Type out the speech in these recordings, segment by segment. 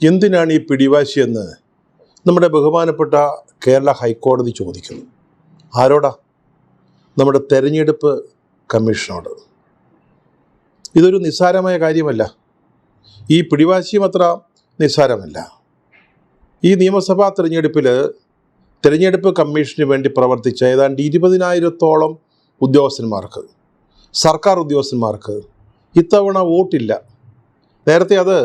എന്തിനാണ് ഈ പിടിവാശിയെന്ന് നമ്മുടെ ബഹുമാനപ്പെട്ട കേരള ഹൈക്കോടതി ചോദിക്കുന്നു. ആരോടാ? നമ്മുടെ തെരഞ്ഞെടുപ്പ് കമ്മീഷനോട്. ഇതൊരു നിസ്സാരമായ കാര്യമല്ല. ഈ പിടിവാശിയും അത്ര നിസ്സാരമല്ല. ഈ നിയമസഭാ തെരഞ്ഞെടുപ്പ് കമ്മീഷന് വേണ്ടി പ്രവർത്തിച്ച ഏതാണ്ട് 20,000-ഓളം ഉദ്യോഗസ്ഥന്മാർക്ക്, സർക്കാർ ഉദ്യോഗസ്ഥന്മാർക്ക് ഇത്തവണ വോട്ടില്ല. നേരത്തെ അത്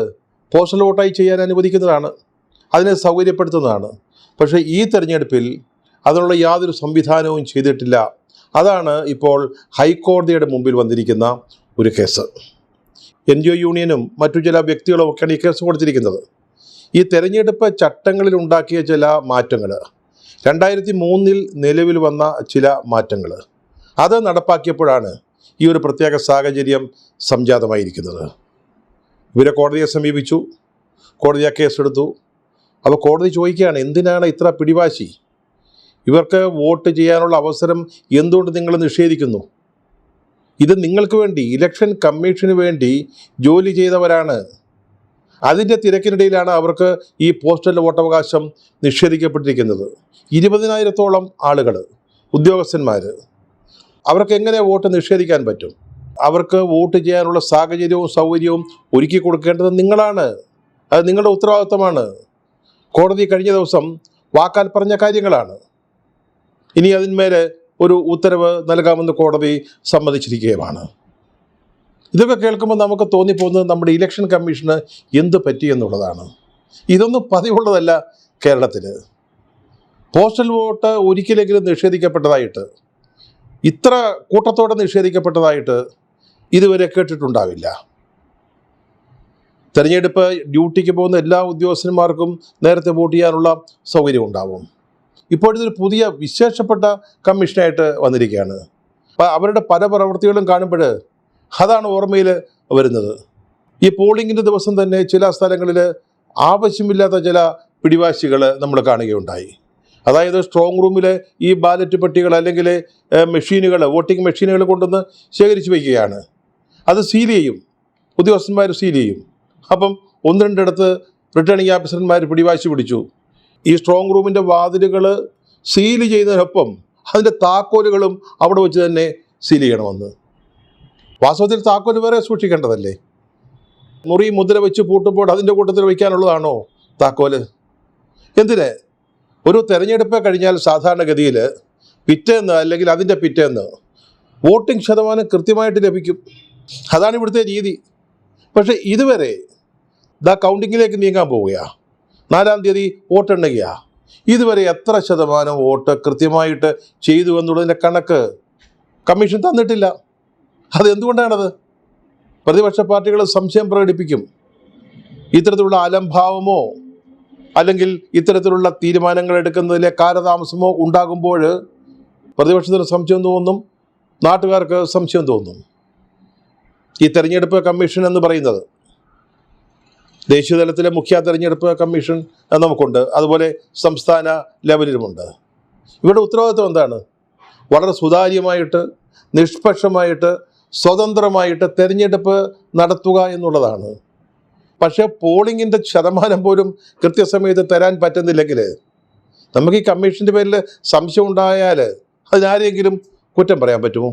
പോസ്റ്റൽ വോട്ടായി ചെയ്യാൻ അനുവദിക്കുന്നതാണ്, അതിനെ സൗകര്യപ്പെടുത്തുന്നതാണ്. പക്ഷേ ഈ തെരഞ്ഞെടുപ്പിൽ അതിനുള്ള യാതൊരു സംവിധാനവും ചെയ്തിട്ടില്ല. അതാണ് ഇപ്പോൾ ഹൈക്കോടതിയുടെ മുമ്പിൽ വന്നിരിക്കുന്ന ഒരു കേസ്. NGO യൂണിയനും മറ്റു ചില വ്യക്തികളും ഒക്കെയാണ് ഈ കേസ് കൊടുത്തിരിക്കുന്നത്. ഈ തെരഞ്ഞെടുപ്പ് ചട്ടങ്ങളിൽ ഉണ്ടാക്കിയ ചില മാറ്റങ്ങൾ, 2003 നിലവിൽ വന്ന ചില മാറ്റങ്ങൾ, അത് നടപ്പാക്കിയപ്പോഴാണ് ഈ ഒരു പ്രത്യേക സാഹചര്യം സംജാതമായിരിക്കുന്നത്. ഇവരെ കോടതിയെ സമീപിച്ചു, കോടതി ആ കേസെടുത്തു. അപ്പോൾ കോടതി ചോദിക്കുകയാണ്, എന്തിനാണ് ഇത്ര പിടിവാശി? ഇവർക്ക് വോട്ട് ചെയ്യാനുള്ള അവസരം എന്തുകൊണ്ട് നിങ്ങൾ നിഷേധിക്കുന്നു? ഇത് നിങ്ങൾക്ക് വേണ്ടി, ഇലക്ഷൻ കമ്മീഷന് വേണ്ടി ജോലി ചെയ്തവരാണ്. അതിൻ്റെ തിരക്കിനിടയിലാണ് അവർക്ക് ഈ പോസ്റ്റൽ വോട്ടവകാശം നിഷേധിക്കപ്പെട്ടിരിക്കുന്നത്. 20,000-ഓളം ആളുകൾ, ഉദ്യോഗസ്ഥന്മാർ, അവർക്ക് എങ്ങനെ വോട്ട് നിഷേധിക്കാൻ പറ്റും? അവർക്ക് വോട്ട് ചെയ്യാനുള്ള സാഹചര്യവും സൗകര്യവും ഒരുക്കി കൊടുക്കേണ്ടത് നിങ്ങളാണ്. അത് നിങ്ങളുടെ ഉത്തരവാദിത്തമാണ്. കോടതി കഴിഞ്ഞ ദിവസം വാക്കാൽ പറഞ്ഞ കാര്യങ്ങളാണ്. ഇനി അതിന്മേലെ ഒരു ഉത്തരവ് നൽകാമെന്ന് കോടതി സമ്മതിച്ചിരിക്കുകയുമാണ്. ഇതൊക്കെ കേൾക്കുമ്പോൾ നമുക്ക് തോന്നിപ്പോകുന്നത് നമ്മുടെ ഇലക്ഷൻ കമ്മീഷന് എന്ത് പറ്റിയെന്നുള്ളതാണ്. ഇതൊന്നും പതിവുള്ളതല്ല കേരളത്തിൽ. പോസ്റ്റൽ വോട്ട് ഒരിക്കലെങ്കിലും നിഷേധിക്കപ്പെട്ടതായിട്ട്, ഇത്ര കൂട്ടത്തോടെ നിഷേധിക്കപ്പെട്ടതായിട്ട് ഇതുവരെ കേട്ടിട്ടുണ്ടാവില്ല. തെരഞ്ഞെടുപ്പ് ഡ്യൂട്ടിക്ക് പോകുന്ന എല്ലാ ഉദ്യോഗസ്ഥന്മാർക്കും നേരത്തെ വോട്ട് ചെയ്യാനുള്ള സൗകര്യം ഉണ്ടാവും. ഇപ്പോഴിതൊരു പുതിയ വിശേഷപ്പെട്ട കമ്മീഷനായിട്ട് വന്നിരിക്കുകയാണ്. അപ്പോൾ അവരുടെ പല പ്രവൃത്തികളും കാണുമ്പോൾ അതാണ് ഓർമ്മയിൽ വരുന്നത്. ഈ പോളിംഗിൻ്റെ ദിവസം തന്നെ ചില സ്ഥലങ്ങളിൽ ആവശ്യമില്ലാത്ത ചില പിടിവാശികൾ നമ്മൾ കാണുകയുണ്ടായി. അതായത് സ്ട്രോങ് റൂമിൽ ഈ ബാലറ്റ് പെട്ടികൾ അല്ലെങ്കിൽ മെഷീനുകൾ, വോട്ടിംഗ് മെഷീനുകൾ കൊണ്ടുവന്ന് ശേഖരിച്ച് വയ്ക്കുകയാണ്. അത് സീൽ ചെയ്യും, ഉദ്യോഗസ്ഥന്മാർ സീൽ ചെയ്യും. അപ്പം 1-2 റിട്ടേണിംഗ് ഓഫീസർമാർ പിടിവാശി പിടിച്ചു. ഈ സ്ട്രോങ് റൂമിൻ്റെ വാതിലുകൾ സീൽ ചെയ്യുന്നതിനൊപ്പം അതിൻ്റെ താക്കോലുകളും അവിടെ വെച്ച് തന്നെ സീൽ ചെയ്യണമെന്ന്. വാസ്തവത്തിൽ താക്കോൽ വേറെ സൂക്ഷിക്കേണ്ടതല്ലേ? മുറി മുദ്ര വെച്ച് പൂട്ടുമ്പോൾ അതിൻ്റെ കൂട്ടത്തിൽ വയ്ക്കാനുള്ളതാണോ താക്കോല്? എന്തിന്? ഒരു തെരഞ്ഞെടുപ്പ് കഴിഞ്ഞാൽ സാധാരണഗതിയിൽ പിറ്റേന്ന് അല്ലെങ്കിൽ അതിൻ്റെ പിറ്റേന്ന് വോട്ടിംഗ് ശതമാനം കൃത്യമായിട്ട് ലഭിക്കും. അതാണ് ഇവിടുത്തെ രീതി. പക്ഷേ ഇതുവരെ കൗണ്ടിങ്ങിലേക്ക് നീങ്ങാൻ പോവുകയാണ്. 4-ാം തീയതി വോട്ടെണ്ണുകയാണ്. ഇതുവരെ എത്ര ശതമാനം വോട്ട് കൃത്യമായിട്ട് ചെയ്തു എന്നുള്ളതിൻ്റെ കണക്ക് കമ്മീഷൻ തന്നിട്ടില്ല. അതെന്തുകൊണ്ടാണത്? പ്രതിപക്ഷ പാർട്ടികൾ സംശയം പ്രകടിപ്പിക്കും. ഇത്തരത്തിലുള്ള അലംഭാവമോ അല്ലെങ്കിൽ ഇത്തരത്തിലുള്ള തീരുമാനങ്ങൾ എടുക്കുന്നതിലെ കാലതാമസമോ ഉണ്ടാകുമ്പോൾ പ്രതിപക്ഷത്തിന് സംശയം തോന്നും, നാട്ടുകാർക്ക് സംശയം തോന്നും. ഈ തെരഞ്ഞെടുപ്പ് കമ്മീഷൻ എന്ന് പറയുന്നത് ദേശീയ തലത്തിലെ മുഖ്യ തെരഞ്ഞെടുപ്പ് കമ്മീഷൻ നമുക്കുണ്ട്, അതുപോലെ സംസ്ഥാന ലെവലിലുമുണ്ട്. ഇവിടെ ഉത്തരവാദിത്വം എന്താണ്? വളരെ സുതാര്യമായിട്ട്, നിഷ്പക്ഷമായിട്ട്, സ്വതന്ത്രമായിട്ട് തെരഞ്ഞെടുപ്പ് നടത്തുക എന്നുള്ളതാണ്. പക്ഷേ പോളിങ്ങിൻ്റെ ശതമാനം പോലും കൃത്യസമയത്ത് തരാൻ പറ്റുന്നില്ലെങ്കിൽ നമുക്ക് ഈ കമ്മീഷൻ്റെ പേരിൽ സംശയം ഉണ്ടായാൽ അതിനാരെങ്കിലും കുറ്റം പറയാൻ പറ്റുമോ?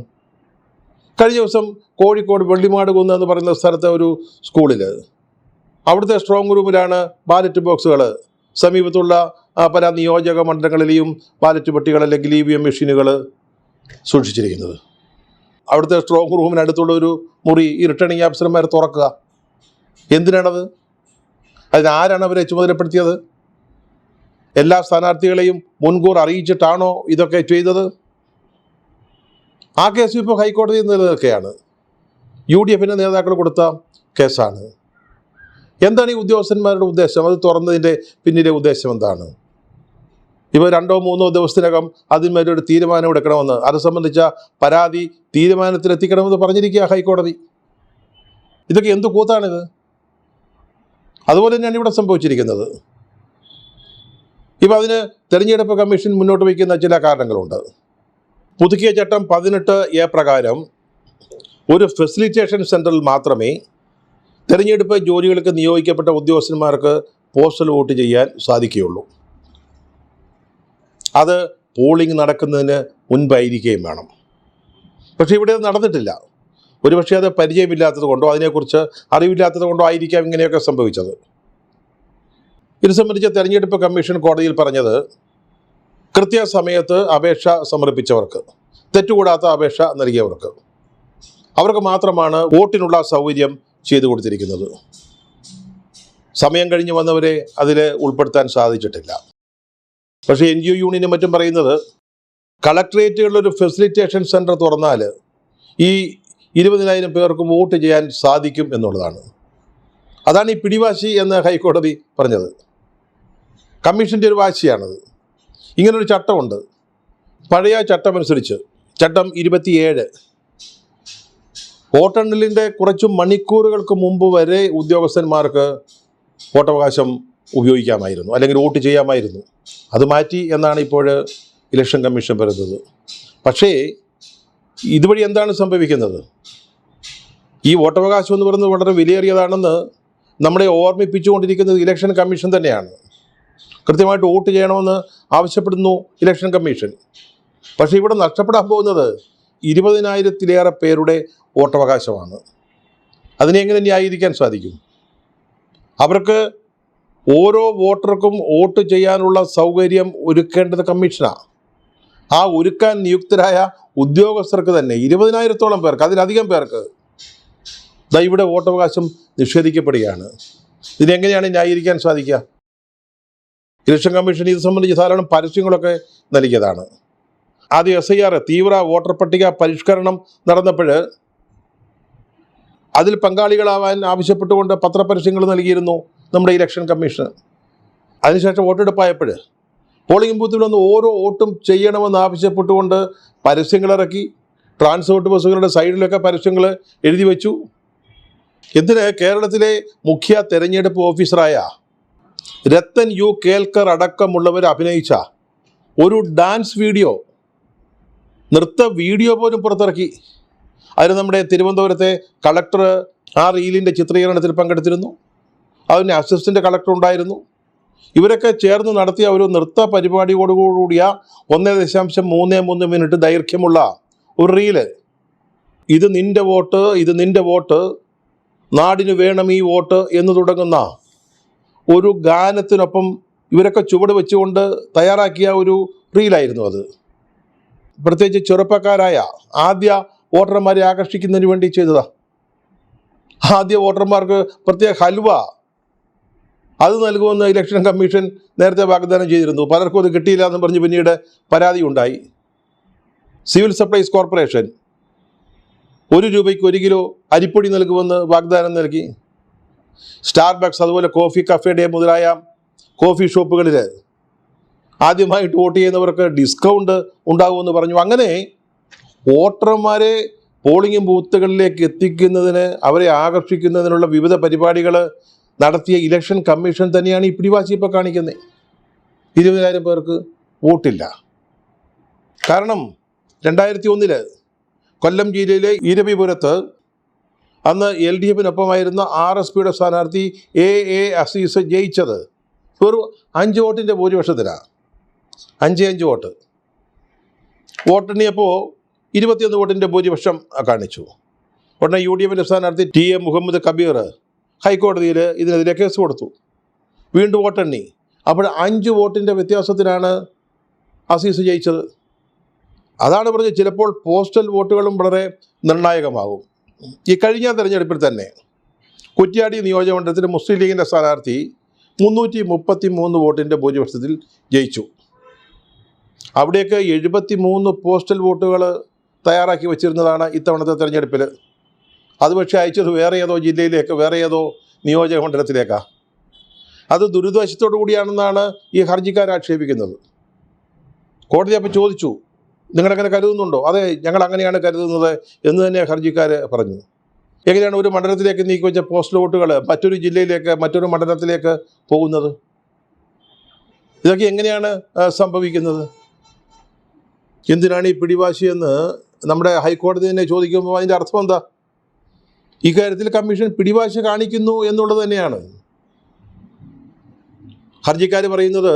കഴിഞ്ഞ ദിവസം കോഴിക്കോട് വെള്ളിമാട് കുന്ന് എന്ന് പറയുന്ന സ്ഥലത്തെ ഒരു സ്കൂളിൽ, അവിടുത്തെ സ്ട്രോങ് റൂമിലാണ് ബാലറ്റ് ബോക്സുകൾ, സമീപത്തുള്ള പല നിയോജക മണ്ഡലങ്ങളിലെയും ബാലറ്റ് പെട്ടികൾ അല്ലെങ്കിൽ EVM മെഷീനുകൾ സൂക്ഷിച്ചിരിക്കുന്നത്. അവിടുത്തെ സ്ട്രോങ് റൂമിനടുത്തുള്ള ഒരു മുറി ഈ റിട്ടേണിംഗ് ഓഫീസർമാർ തുറക്കുക. എന്തിനാണത്? അതിനാരാണ് അവരെ ചുമതലപ്പെടുത്തിയത്? എല്ലാ സ്ഥാനാർത്ഥികളെയും മുൻകൂർ അറിയിച്ചിട്ടാണോ ഇതൊക്കെ ചെയ്തത്? ആ കേസ് ഇപ്പോൾ ഹൈക്കോടതി നിലനിൽക്കുകയാണ്. UDF നേതാക്കൾ കൊടുത്ത കേസാണ്. എന്താണ് ഈ ഉദ്യോഗസ്ഥന്മാരുടെ ഉദ്ദേശം? അത് തുറന്നതിൻ്റെ പിന്നിലെ ഉദ്ദേശം എന്താണ്? ഇവ 2-3 ദിവസത്തിനകം അതിന്മേലൊരു തീരുമാനം എടുക്കണമെന്ന്, അത് സംബന്ധിച്ച പരാതി തീരുമാനത്തിലെത്തിക്കണമെന്ന് പറഞ്ഞിരിക്കുക ഹൈക്കോടതി. ഇതൊക്കെ എന്ത് കൂത്താണിത്? അതുപോലെ തന്നെയാണ് ഇവിടെ സംഭവിച്ചിരിക്കുന്നത്. ഇപ്പോൾ അതിന് തെരഞ്ഞെടുപ്പ് കമ്മീഷൻ മുന്നോട്ട് വയ്ക്കുന്ന ചില കാരണങ്ങളുണ്ട്. പുതുക്കിയ ചട്ടം 18A പ്രകാരം ഒരു ഫെസിലിറ്റേഷൻ സെൻറ്ററിൽ മാത്രമേ തെരഞ്ഞെടുപ്പ് ജോലികൾക്ക് നിയോഗിക്കപ്പെട്ട ഉദ്യോഗസ്ഥന്മാർക്ക് പോസ്റ്റൽ വോട്ട് ചെയ്യാൻ സാധിക്കുകയുള്ളൂ. അത് പോളിംഗ് നടക്കുന്നതിന് മുൻപായിരിക്കുകയും വേണം. പക്ഷേ ഇവിടെ അത് നടന്നിട്ടില്ല. ഒരുപക്ഷെ അത് പരിചയമില്ലാത്തത് കൊണ്ടോ അതിനെക്കുറിച്ച് അറിവില്ലാത്തത് കൊണ്ടോ ആയിരിക്കാം ഇങ്ങനെയൊക്കെ സംഭവിച്ചത്. ഇത് സംബന്ധിച്ച് തെരഞ്ഞെടുപ്പ് കമ്മീഷൻ കോടതിയിൽ പറഞ്ഞത്, കൃത്യസമയത്ത് അപേക്ഷ സമർപ്പിച്ചവർക്ക്, തെറ്റുകൂടാത്ത അപേക്ഷ നൽകിയവർക്ക്, അവർക്ക് മാത്രമാണ് വോട്ടിനുള്ള സൗകര്യം ചെയ്തു കൊടുത്തിരിക്കുന്നത്. സമയം കഴിഞ്ഞ് വന്നവരെ അതിൽ ഉൾപ്പെടുത്താൻ സാധിച്ചിട്ടില്ല. പക്ഷേ NGO യൂണിയനും മറ്റും പറയുന്നത്, കളക്ട്രേറ്റുകളിലൊരു ഫെസിലിറ്റേഷൻ സെൻറ്റർ തുറന്നാൽ ഈ 20,000 പേർക്ക് വോട്ട് ചെയ്യാൻ സാധിക്കും എന്നുള്ളതാണ്. അതാണ് ഈ പിടിവാശി എന്ന് ഹൈക്കോടതി പറഞ്ഞത്. കമ്മീഷൻ്റെ ഒരു വാശിയാണത്. ഇങ്ങനൊരു ചട്ടമുണ്ട്. പഴയ ചട്ടമനുസരിച്ച്, ചട്ടം 27, വോട്ടെണ്ണലിൻ്റെ കുറച്ച് മണിക്കൂറുകൾക്ക് മുമ്പ് വരെ ഉദ്യോഗസ്ഥന്മാർക്ക് വോട്ടവകാശം ഉപയോഗിക്കാമായിരുന്നു, അല്ലെങ്കിൽ വോട്ട് ചെയ്യാമായിരുന്നു. അത് മാറ്റി എന്നാണ് ഇപ്പോൾ ഇലക്ഷൻ കമ്മീഷൻ പറയുന്നത്. പക്ഷേ ഇതുവഴി എന്താണ് സംഭവിക്കുന്നത്? ഈ വോട്ടവകാശം എന്ന് പറയുന്നത് വളരെ വിലയേറിയതാണെന്ന് നമ്മളെ ഓർമ്മിപ്പിച്ചുകൊണ്ടിരിക്കുന്നത് ഇലക്ഷൻ കമ്മീഷൻ തന്നെയാണ്. കൃത്യമായിട്ട് വോട്ട് ചെയ്യണമെന്ന് ആവശ്യപ്പെടുന്നു ഇലക്ഷൻ കമ്മീഷൻ. പക്ഷേ ഇവിടെ നഷ്ടപ്പെടാൻ പോകുന്നത് 20,000-ലേറെ പേരുടെ വോട്ടവകാശമാണ്. അതിനെ എങ്ങനെ ന്യായീകരിക്കാൻ സാധിക്കും? അവർക്ക് ഓരോ വോട്ടർക്കും വോട്ട് ചെയ്യാനുള്ള സൗകര്യം ഒരുക്കേണ്ടത് കമ്മീഷനാണ്. ആ ഒരുക്കാൻ നിയുക്തരായ ഉദ്യോഗസ്ഥർക്ക് തന്നെ 20,000-ഓളം പേർക്ക്, അതിലധികം പേർക്ക് ഇവിടെ വോട്ടവകാശം നിഷേധിക്കപ്പെടുകയാണ്. ഇതിനെങ്ങനെയാണ് ന്യായീകരിക്കാൻ സാധിക്കുക? ഇലക്ഷൻ കമ്മീഷൻ ഇത് സംബന്ധിച്ച് ധാരാളം പരസ്യങ്ങളൊക്കെ നൽകിയതാണ്. ആദ്യം SIR തീവ്ര വോട്ടർ പട്ടിക പരിഷ്കരണം നടന്നപ്പോൾ അതിൽ പങ്കാളികളാവാൻ ആവശ്യപ്പെട്ടുകൊണ്ട് പത്രപരസ്യങ്ങൾ നൽകിയിരുന്നു നമ്മുടെ ഇലക്ഷൻ കമ്മീഷൻ. അതിനുശേഷം വോട്ടെടുപ്പായപ്പോൾ പോളിംഗ് ബൂത്തിൽ വന്ന് ഓരോ വോട്ടും ചെയ്യണമെന്ന് ആവശ്യപ്പെട്ടുകൊണ്ട് പരസ്യങ്ങളിറക്കി. ട്രാൻസ്പോർട്ട് ബസ്സുകളുടെ സൈഡിലൊക്കെ പരസ്യങ്ങൾ എഴുതി വെച്ചു. എന്തിന്? കേരളത്തിലെ മുഖ്യ തെരഞ്ഞെടുപ്പ് ഓഫീസറായ രത്തൻ യു കേൽക്കർ അടക്കമുള്ളവർ അഭിനയിച്ച ഒരു ഡാൻസ് വീഡിയോ, നൃത്ത വീഡിയോ പോലും പുറത്തിറക്കി. അതിന് നമ്മുടെ തിരുവനന്തപുരത്തെ കളക്ടർ ആ റീലിൻ്റെ ചിത്രീകരണത്തിൽ പങ്കെടുത്തിരുന്നു. അതിന് അസിസ്റ്റൻ്റ് കളക്ടർ ഉണ്ടായിരുന്നു. ഇവരൊക്കെ ചേർന്ന് നടത്തിയ ഒരു നൃത്ത പരിപാടിയോടുകൂടിയ 1.33 മിനിറ്റ് ദൈർഘ്യമുള്ള ഒരു റീല്. ഇത് നിൻ്റെ വോട്ട്, ഇത് നിൻ്റെ വോട്ട്, നാടിന് വേണം ഈ വോട്ട് എന്ന് തുടങ്ങുന്ന ഒരു ഗാനത്തിനൊപ്പം ഇവരൊക്കെ ചുവട് വെച്ചുകൊണ്ട് തയ്യാറാക്കിയ ഒരു റീലായിരുന്നു അത്. പ്രത്യേകിച്ച് ചെറുപ്പക്കാരായ ആദ്യ വോട്ടർമാരെ ആകർഷിക്കുന്നതിന് വേണ്ടി ചെയ്തതാണ്. ആദ്യ വോട്ടർമാർക്ക് പ്രത്യേക ഹൽവ അത് നൽകുമെന്ന് ഇലക്ഷൻ കമ്മീഷൻ നേരത്തെ വാഗ്ദാനം ചെയ്തിരുന്നു. പലർക്കും അത് കിട്ടിയില്ല എന്ന് പറഞ്ഞ് പിന്നീട് പരാതി ഉണ്ടായി. സിവിൽ സപ്ലൈസ് കോർപ്പറേഷൻ 1 രൂപയ്ക്ക് 1 കിലോ അരിപ്പൊടി നൽകുമെന്ന് വാഗ്ദാനം നൽകി. സ്റ്റാർബക്സ്, അതുപോലെ കോഫി കഫേ ഡേ മുതലായ കോഫി ഷോപ്പുകളിൽ ആദ്യമായിട്ട് വോട്ട് ചെയ്യുന്നവർക്ക് ഡിസ്കൗണ്ട് ഉണ്ടാകുമെന്ന് പറഞ്ഞു. അങ്ങനെ വോട്ടർമാരെ പോളിംഗ് ബൂത്തുകളിലേക്ക് എത്തിക്കുന്നതിന്, അവരെ ആകർഷിക്കുന്നതിനുള്ള വിവിധ പരിപാടികൾ നടത്തിയ ഇലക്ഷൻ കമ്മീഷൻ തന്നെയാണ് ഈ പിടിവാശി ഇപ്പോൾ കാണിക്കുന്നത്. 20,000 പേർക്ക് വോട്ടില്ല. കാരണം 2001 കൊല്ലം ജില്ലയിലെ ഇരവിപുരത്ത് അന്ന് LDFിനൊപ്പമായിരുന്ന RSPയുടെ സ്ഥാനാർത്ഥി A അസീസ് ജയിച്ചത് ഒരു 5 വോട്ടിൻ്റെ ഭൂരിപക്ഷത്തിലാണ്. 5 വോട്ട് വോട്ടെണ്ണിയപ്പോൾ 21 വോട്ടിൻ്റെ ഭൂരിപക്ഷം കാണിച്ചു. ഉടനെ UDFിൻ്റെ സ്ഥാനാർത്ഥി TM മുഹമ്മദ് കബീർ ഹൈക്കോടതിയിൽ ഇതിനെതിരെ കേസ് കൊടുത്തു. വീണ്ടും വോട്ടെണ്ണി. അപ്പോൾ 5 വോട്ടിൻ്റെ വ്യത്യാസത്തിലാണ് അസീസ് ജയിച്ചത്. അതാണ് പറഞ്ഞത്, ചിലപ്പോൾ പോസ്റ്റൽ വോട്ടുകളും വളരെ നിർണായകമാകും. ഈ കഴിഞ്ഞ തെരഞ്ഞെടുപ്പിൽ തന്നെ കുറ്റ്യാടി നിയോജകമണ്ഡലത്തിൽ മുസ്ലിം ലീഗിൻ്റെ സ്ഥാനാർത്ഥി 333 വോട്ടിൻ്റെ ഭൂരിപക്ഷത്തിൽ ജയിച്ചു. അവിടേക്ക് 73 പോസ്റ്റൽ വോട്ടുകൾ തയ്യാറാക്കി വച്ചിരുന്നതാണ് ഇത്തവണത്തെ തെരഞ്ഞെടുപ്പിൽ. അത് പക്ഷേ അയച്ചത് വേറെ ഏതോ ജില്ലയിലേക്ക്, വേറെ ഏതോ നിയോജക മണ്ഡലത്തിലേക്കാണ്. അത് ദുരുദ്ദേശത്തോടു കൂടിയാണെന്നാണ് ഈ ഹർജിക്കാർ ആക്ഷേപിക്കുന്നത്. കോടതി അപ്പോൾ ചോദിച്ചു, നിങ്ങളെങ്ങനെ കരുതുന്നുണ്ടോ? അതെ, ഞങ്ങൾ അങ്ങനെയാണ് കരുതുന്നത് എന്ന് തന്നെ ഹർജിക്കാർ പറഞ്ഞു. എങ്ങനെയാണ് ഒരു മണ്ഡലത്തിലേക്ക് നീക്കി വെച്ച പോസ്റ്റൽ വോട്ടുകൾ മറ്റൊരു ജില്ലയിലേക്ക്, മറ്റൊരു മണ്ഡലത്തിലേക്ക് പോകുന്നത്? ഇതൊക്കെ എങ്ങനെയാണ് സംഭവിക്കുന്നത്? എന്തിനാണ് ഈ പിടിവാശിയെന്ന് നമ്മുടെ ഹൈക്കോടതി തന്നെ ചോദിക്കുമ്പോൾ അതിൻ്റെ അർത്ഥം എന്താ? ഇക്കാര്യത്തിൽ കമ്മീഷൻ പിടിവാശി കാണിക്കുന്നു എന്നുള്ളത് തന്നെയാണ്. ഹർജിക്കാർ പറയുന്നത്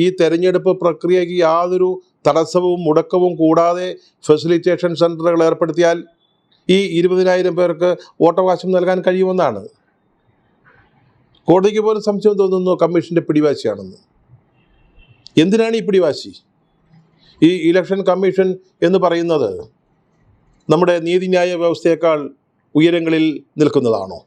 ഈ തെരഞ്ഞെടുപ്പ് പ്രക്രിയയ്ക്ക് യാതൊരു തടസ്സവും മുടക്കവും കൂടാതെ ഫെസിലിറ്റേഷൻ സെൻ്ററുകൾ ഏർപ്പെടുത്തിയാൽ ഈ 20,000 പേർക്ക് വോട്ടവകാശം നൽകാൻ കഴിയുമെന്നാണ്. കോടതിക്ക് പോലും സംശയം തോന്നുന്നു കമ്മീഷൻ്റെ പിടിവാശിയാണെന്ന്. എന്തിനാണ് ഈ പിടിവാശി? ഈ ഇലക്ഷൻ കമ്മീഷൻ എന്ന് പറയുന്നത് നമ്മുടെ നീതിന്യായ വ്യവസ്ഥയേക്കാൾ ഉയരങ്ങളിൽ നിൽക്കുന്നതാണോ?